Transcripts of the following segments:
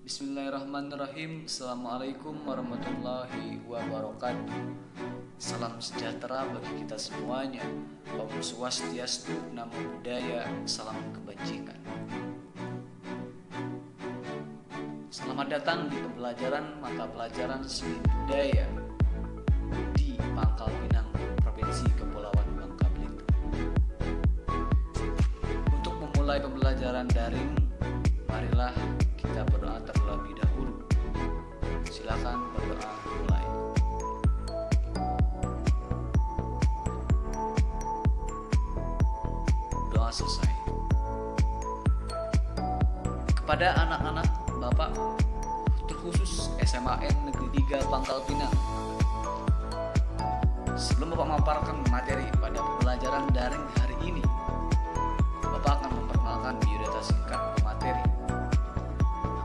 Bismillahirrahmanirrahim. Assalamualaikum warahmatullahi wabarakatuh. Salam sejahtera bagi kita semuanya. Om Swastiastu, Namo Buddhaya, salam kebajikan. Selamat datang di pembelajaran mata pelajaran seni budaya di Pangkal Pinang, Provinsi Kepulauan Bangka Belitung. Untuk memulai pembelajaran daring, marilah kita berdoa terlebih dahulu. Silakan berdoa mulai. Doa selesai. Kepada anak-anak Bapak, terkhusus SMAN Negeri 3 Pangkal Pinang, sebelum Bapak memaparkan materi pada pembelajaran daring hari ini, Bapak akan memperkenalkan biodata singkat pemateri.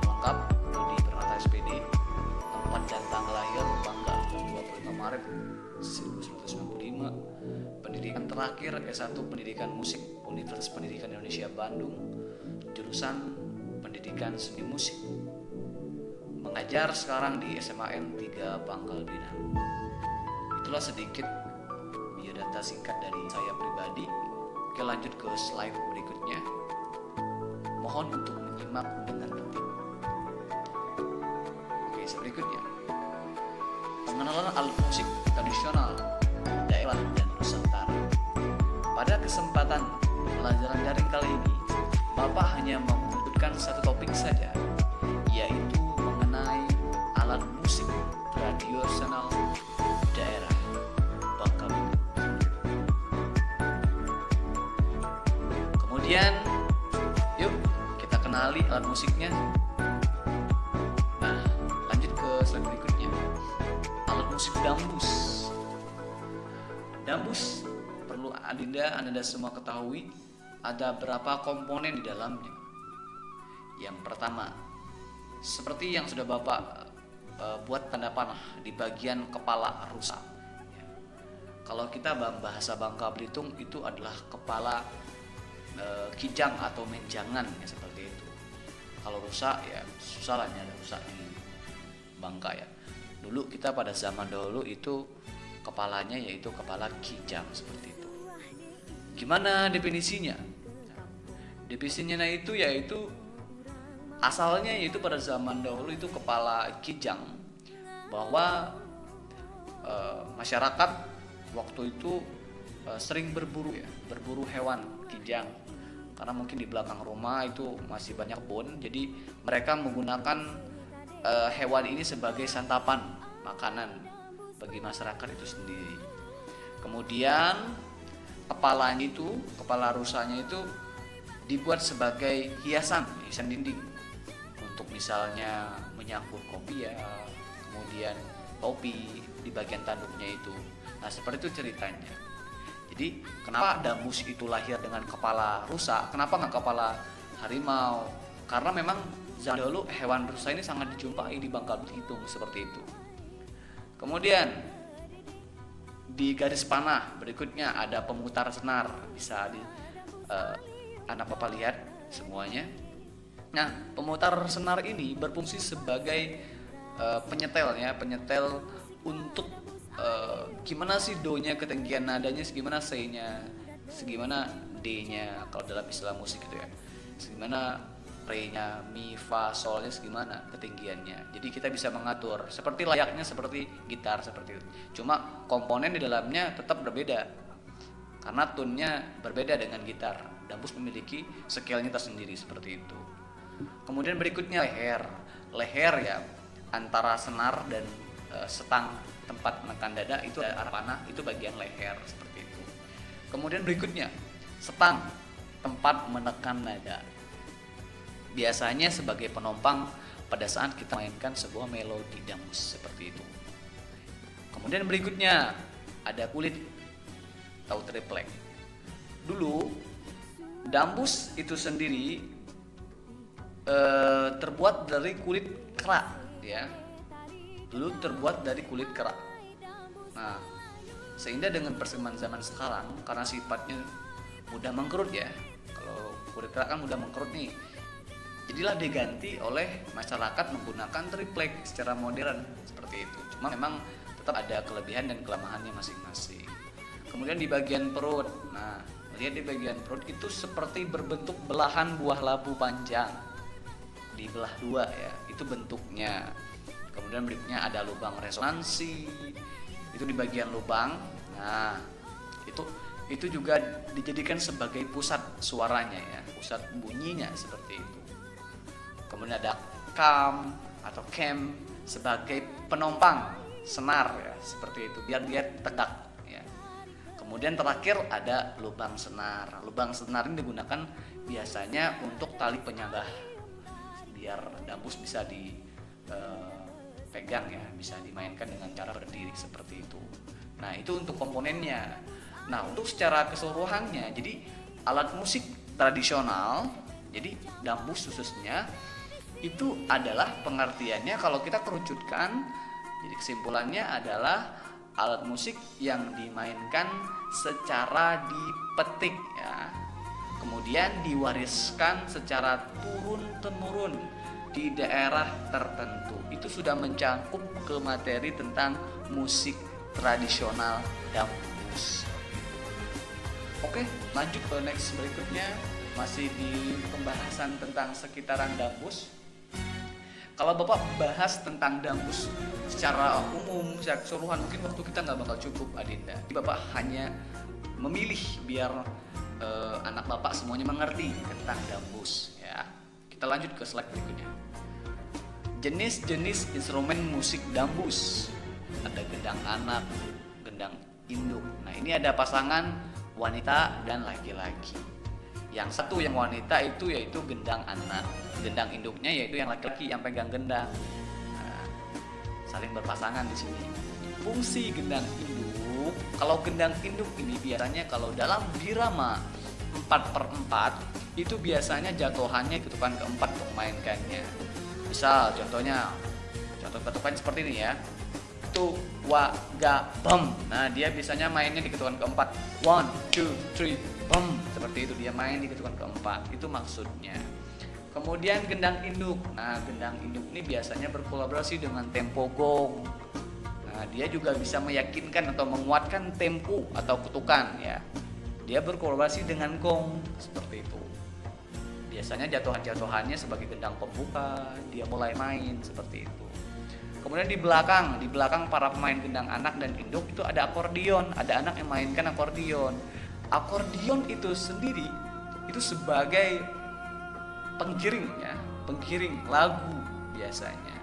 Lengkap: Dodi Pranata SPD, tempat dan tanggal lahir Bangka 25 Maret 1995, pendidikan terakhir S1 Pendidikan Musik Universitas Pendidikan Indonesia Bandung, jurusan Pendidikan Seni Musik, mengajar sekarang di SMAN 3 Pangkal Pinang. Itulah sedikit biodata singkat dari saya pribadi. Oke, lanjut ke slide berikutnya. Mohon untuk menyimak dengan tertib. Oke, berikutnya. Pengenalan alat musik tradisional daerah dan Nusantara. Pada kesempatan pelajaran daring kali ini, Bapak hanya menyebutkan satu topik saja, yaitu mengenai alat musik tradisional daerah Bangka Belitung. Kemudian, yuk kita kenali alat musiknya. Nah, lanjut ke slide berikutnya. Alat musik dambus. Dambus, perlu Anda semua ketahui, ada berapa komponen di dalamnya. Yang pertama, seperti yang sudah Bapak buat tanda panah di bagian kepala rusa. Ya. Kalau kita bahasa Bangka Belitung itu adalah kepala kijang atau menjangan, ya, seperti itu. Kalau rusa ya susah lah nyari rusa di Bangka ya. Dulu kita pada zaman dahulu itu kepalanya yaitu kepala kijang seperti itu. Gimana definisinya? Definisinya itu yaitu asalnya yaitu pada zaman dahulu itu kepala kijang, bahwa masyarakat waktu itu sering berburu hewan kijang, karena mungkin di belakang rumah itu masih banyak kebun, jadi mereka menggunakan hewan ini sebagai santapan makanan bagi masyarakat itu sendiri. Kemudian kepala rusanya itu dibuat sebagai hiasan dinding, untuk misalnya menyangkut kopiah, kemudian topi di bagian tanduknya itu. Nah, seperti itu ceritanya. Jadi kenapa dambus itu lahir dengan kepala rusa, kenapa nggak kepala harimau? Karena memang zaman dulu hewan rusa ini sangat dijumpai di Bangka Belitung seperti itu. Kemudian di garis panah berikutnya ada pemutar senar, bisa anak Bapak lihat semuanya. Nah, pemutar senar ini berfungsi sebagai penyetel untuk gimana sih do-nya, ketinggian nadanya segimana, C-nya segimana, D-nya kalau dalam istilah musik gitu ya, segimana re-nya, mi, fa, sol-nya segimana ketinggiannya. Jadi kita bisa mengatur seperti layaknya seperti gitar seperti itu. Cuma komponen di dalamnya tetap berbeda karena tune-nya berbeda dengan gitar. Dambus memiliki scale-nya tersendiri seperti itu. Kemudian berikutnya leher ya, antara senar dan setang tempat menekan dada itu arah panah, itu bagian leher seperti itu. Kemudian berikutnya setang, tempat menekan nada, biasanya sebagai penopang pada saat kita mainkan sebuah melodi dambus seperti itu. Kemudian berikutnya ada kulit atau triplek. Dulu dambus itu sendiri terbuat dari kulit kerak ya. Dulu terbuat dari kulit kerak. Nah, sehingga dengan perkembangan zaman sekarang, karena sifatnya mudah mengkerut ya. Kalau kulit kerak kan mudah mengkerut nih. Jadilah diganti oleh masyarakat menggunakan triplek secara modern seperti itu. Cuma memang tetap ada kelebihan dan kelemahannya masing-masing. Kemudian di bagian perut, nah lihat di bagian perut itu seperti berbentuk belahan buah labu panjang, dibelah dua ya, itu bentuknya. Kemudian berikutnya ada lubang resonansi, itu di bagian lubang. Nah itu juga dijadikan sebagai pusat suaranya ya, pusat bunyinya seperti itu. Kemudian ada kam atau cam sebagai penompang senar ya, seperti itu, biar dia tegak ya. Kemudian terakhir ada lubang senar. Lubang senar ini digunakan biasanya untuk tali penyangga, biar dambus bisa dipegang ya, bisa dimainkan dengan cara berdiri seperti itu. Nah itu untuk komponennya. Nah untuk secara keseluruhannya, jadi alat musik tradisional, jadi dambus khususnya, itu adalah pengertiannya kalau kita kerucutkan, jadi kesimpulannya adalah alat musik yang dimainkan secara dipetik ya, kemudian diwariskan secara turun-temurun di daerah tertentu. Itu sudah mencakup ke materi tentang musik tradisional dambus. Oke, lanjut ke next berikutnya, masih di pembahasan tentang sekitaran dambus. Kalau Bapak bahas tentang dambus secara umum, secara keseluruhan, mungkin waktu kita nggak bakal cukup, Adinda. Jadi Bapak hanya memilih biar anak Bapak semuanya mengerti tentang dambus. Ya, kita lanjut ke slide berikutnya. Jenis-jenis instrumen musik dambus. Ada gendang anak, gendang induk. Nah ini ada pasangan wanita dan laki-laki. Yang satu yang wanita itu yaitu gendang anak, gendang induknya yaitu yang laki-laki yang pegang gendang. Nah, saling berpasangan di sini. Fungsi gendang induk, kalau gendang induk ini biasanya kalau dalam birama 4/4 itu biasanya jatuhannya ketukan keempat untuk memainkannya. Misal contohnya, contoh ketukan seperti ini ya. Tu wa ga bam. Nah dia biasanya mainnya di ketukan keempat. 1 2 3 bam, seperti itu, dia main di ketukan keempat, itu maksudnya. Kemudian gendang induk. Nah gendang induk ini biasanya berkolaborasi dengan tempo gong. Nah dia juga bisa meyakinkan atau menguatkan tempo atau ketukan ya. Dia berkolaborasi dengan gong seperti itu. Biasanya jatuhan-jatuhannya sebagai gendang pembuka, dia mulai main seperti itu. Kemudian di belakang para pemain gendang anak dan induk itu ada akordion, ada anak yang mainkan akordion. Akordion itu sendiri itu sebagai penggiring ya, penggiring lagu biasanya.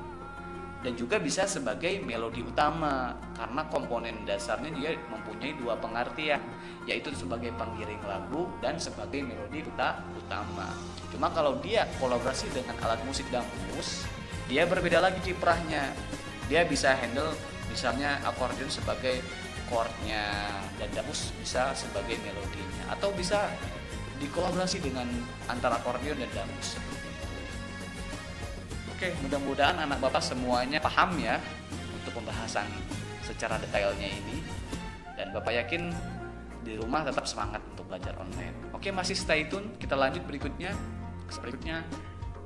Dan juga bisa sebagai melodi utama karena komponen dasarnya dia mempunyai dua pengertian, yaitu sebagai penggiring lagu dan sebagai melodi utama. Cuma kalau dia kolaborasi dengan alat musik dambus, dia berbeda lagi kiprahnya. Dia bisa handle misalnya akordion sebagai chordnya dan dambus bisa sebagai melodinya, atau bisa dikolaborasi dengan antara akordion dan dambus. Oke, mudah-mudahan anak Bapak semuanya paham ya untuk pembahasan secara detailnya ini, dan Bapak yakin di rumah tetap semangat untuk belajar online. Oke, masih stay tune, kita lanjut berikutnya.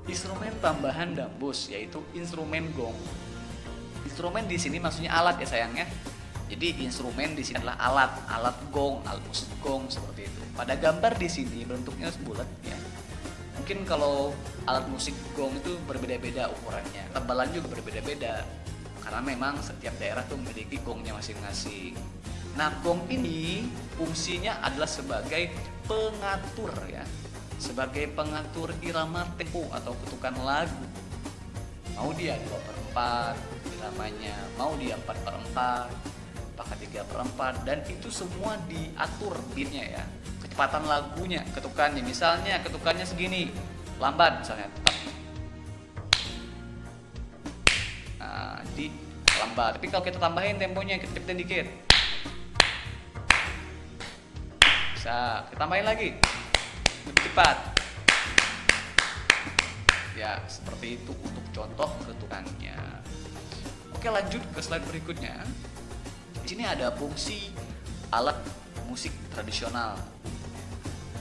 Instrumen tambahan dambus yaitu instrumen gong. Instrumen di sini maksudnya alat ya sayangnya. Jadi instrumen di sini adalah alat gong, alat musik gong seperti itu. Pada gambar di sini bentuknya bulat ya. Mungkin kalau alat musik gong itu berbeda-beda ukurannya, tebalan juga berbeda-beda. Karena memang setiap daerah tuh memiliki gongnya masing-masing. Nah, gong ini fungsinya adalah sebagai pengatur ya. Sebagai pengatur irama tempo atau ketukan lagu. Mau dia 2/4 iramanya, mau dia 4/4, apakah 3/4, dan itu semua diatur beatnya ya, kecepatan lagunya, ketukannya. Misalnya ketukannya segini, lambat misalnya, nah di lambat. Tapi kalau kita tambahin temponya, kita cepetin dikit, bisa kita tambahin lagi lebih cepat ya, seperti itu untuk contoh ketukannya. Oke, lanjut ke slide berikutnya. Di sini ada fungsi alat musik tradisional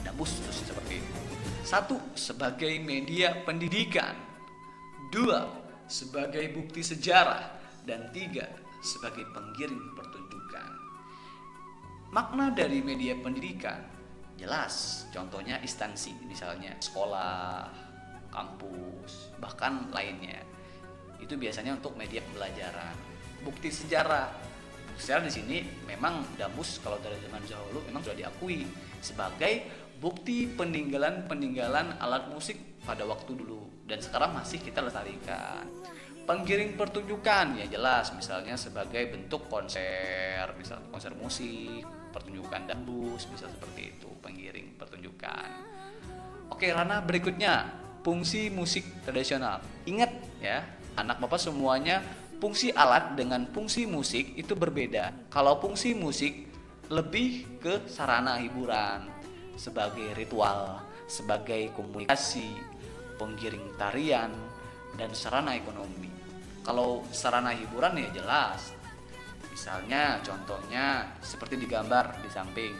dambus khususnya seperti itu. Satu, sebagai media pendidikan. Dua, sebagai bukti sejarah. Dan tiga, sebagai penggiring pertunjukan. Makna dari media pendidikan jelas, contohnya instansi, misalnya sekolah, kampus, bahkan lainnya. Itu biasanya untuk media pembelajaran. Bukti sejarah. Sejarah di sini memang Dambus kalau dari zaman dahulu memang sudah diakui sebagai bukti peninggalan alat musik pada waktu dulu dan sekarang masih kita lestarikan. Penggiring pertunjukan ya jelas, misalnya sebagai bentuk konser, misalnya konser musik, pertunjukan dambus, bisa seperti itu, penggiring pertunjukan. Oke, ranah berikutnya, fungsi musik tradisional. Ingat ya, anak bapak semuanya, fungsi alat dengan fungsi musik itu berbeda. Kalau fungsi musik lebih ke sarana hiburan, sebagai ritual, sebagai komunikasi, penggiring tarian, dan sarana ekonomi. Kalau sarana hiburan ya jelas, misalnya contohnya seperti digambar di samping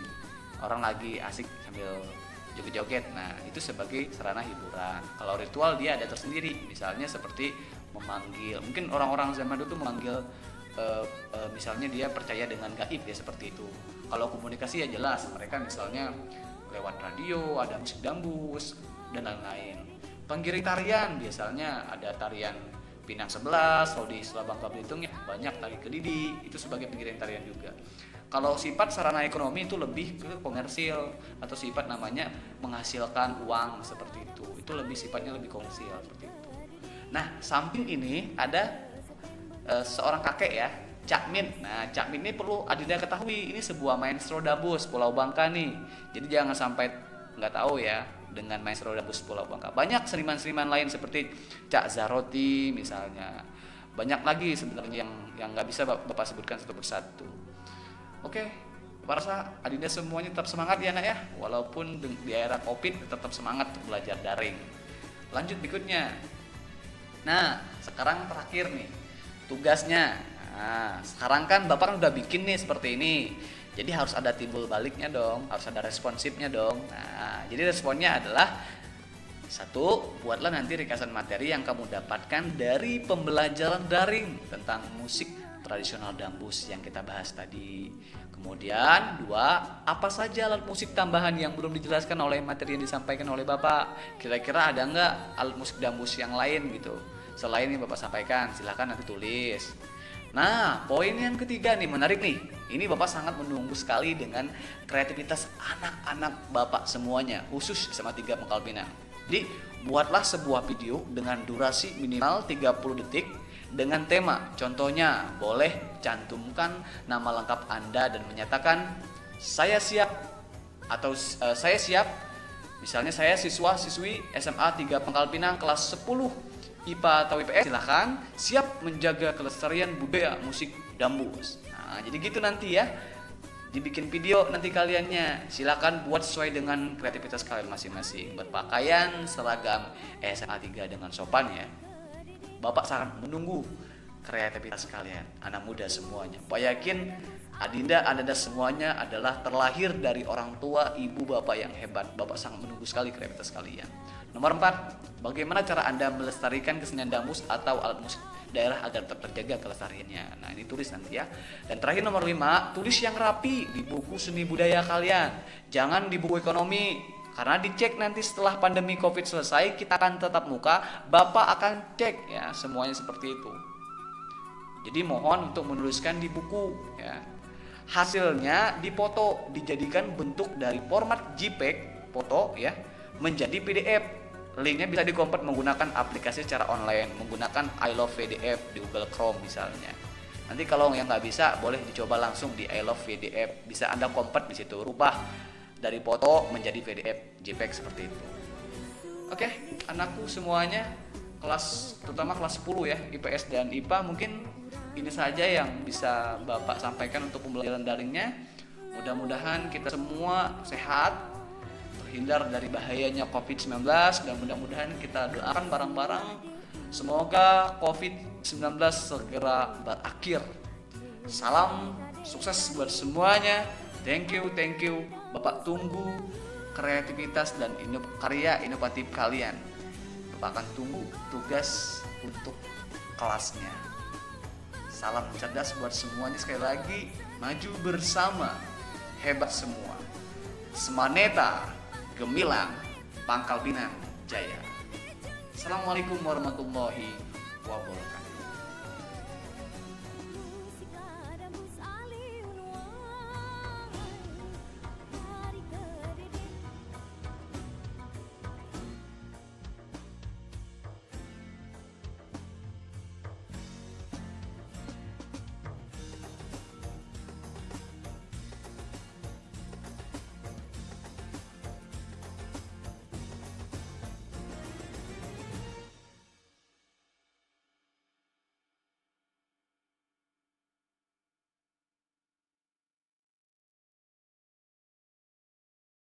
orang lagi asik sambil joget-joget, nah itu sebagai sarana hiburan. Kalau ritual dia ada tersendiri, misalnya seperti memanggil, mungkin orang-orang zaman dulu tuh memanggil misalnya dia percaya dengan gaib ya, seperti itu. Kalau komunikasi ya jelas, mereka misalnya lewat radio, ada musik dambus dan lain-lain. Penggiring tarian biasanya ada tarian Pinang 11, kalau di Sebelah Bangka Belitung ya banyak tari Kedidi, itu sebagai penggiring tarian juga. Kalau sifat sarana ekonomi itu lebih ke komersil atau sifat namanya menghasilkan uang seperti itu lebih sifatnya lebih komersil seperti itu. Nah, samping ini ada seorang kakek ya, Cak Min. Nah, Cak Min ini perlu Adinda ketahui, ini sebuah maestro dambus Pulau Bangka nih. Jadi jangan sampai nggak tahu ya dengan maestro dambus Pulau Bangka. Banyak seniman-seniman lain seperti Cak Zaroti misalnya. Banyak lagi sebenarnya yang nggak bisa Bapak sebutkan satu persatu. Oke, Bapak rasa Adinda semuanya tetap semangat ya nak ya, walaupun di era Covid tetap semangat untuk belajar daring. Lanjut berikutnya. Nah, sekarang terakhir nih tugasnya. Nah, sekarang kan Bapak kan udah bikin nih seperti ini. Jadi harus ada timbul baliknya dong, harus ada responsifnya dong. Nah, jadi responnya adalah satu, buatlah nanti ringkasan materi yang kamu dapatkan dari pembelajaran daring tentang musik tradisional dambus yang kita bahas tadi. Kemudian dua, apa saja alat musik tambahan yang belum dijelaskan oleh materi yang disampaikan oleh Bapak? Kira-kira ada nggak alat musik dambus yang lain gitu? Selain yang Bapak sampaikan, silahkan nanti tulis. Nah, poin yang ketiga nih menarik nih. Ini Bapak sangat menunggu sekali dengan kreativitas anak-anak Bapak semuanya, khusus SMA 3 Pangkal Pinang. Jadi, buatlah sebuah video dengan durasi minimal 30 detik dengan tema. Contohnya, boleh cantumkan nama lengkap Anda dan menyatakan saya siap atau saya siap. Misalnya saya siswa-siswi SMA 3 Pangkal Pinang kelas 10 IPA atau IPS, silahkan siap menjaga kelestarian budaya musik dambus. Nah, jadi gitu nanti ya, dibikin video nanti kaliannya, silahkan buat sesuai dengan kreativitas kalian masing-masing, berpakaian seragam SMA 3 dengan sopan ya. Bapak sangat menunggu kreativitas kalian, anak muda semuanya. Pak yakin Adinda, Anda semuanya adalah terlahir dari orang tua ibu bapak yang hebat. Bapak sangat menunggu sekali kreativitas kalian. Nomor 4, bagaimana cara Anda melestarikan kesenian dambus atau alat musik daerah agar tetap terjaga kelestariannya. Nah, ini tulis nanti ya. Dan terakhir nomor 5, tulis yang rapi di buku seni budaya kalian. Jangan di buku ekonomi, karena dicek nanti setelah pandemi Covid selesai, kita akan tetap muka, Bapak akan cek ya, semuanya seperti itu. Jadi mohon untuk menuliskan di buku ya. Hasilnya dipoto, dijadikan bentuk dari format JPEG foto ya menjadi PDF. Linknya bisa dikonvert menggunakan aplikasi secara online, menggunakan I Love PDF di Google Chrome misalnya. Nanti kalau yang nggak bisa, boleh dicoba langsung di I Love PDF. Bisa Anda convert di situ, rubah dari foto menjadi PDF JPEG seperti itu. Oke, anakku semuanya kelas, terutama kelas 10 ya, IPS dan IPA, mungkin ini saja yang bisa Bapak sampaikan untuk pembelajaran daringnya. Mudah-mudahan kita semua sehat, terhindar dari bahayanya COVID-19, dan mudah-mudahan kita doakan bareng-bareng semoga COVID-19 segera berakhir. Salam sukses buat semuanya. Thank you. Bapak tunggu kreativitas dan karya inovatif kalian. Bapak akan tunggu tugas untuk kelasnya. Salam cerdas buat semuanya, sekali lagi maju bersama, hebat semua. Semaneta, Gemilang, Pangkal Pinang, Jaya. Assalamualaikum warahmatullahi wabarakatuh.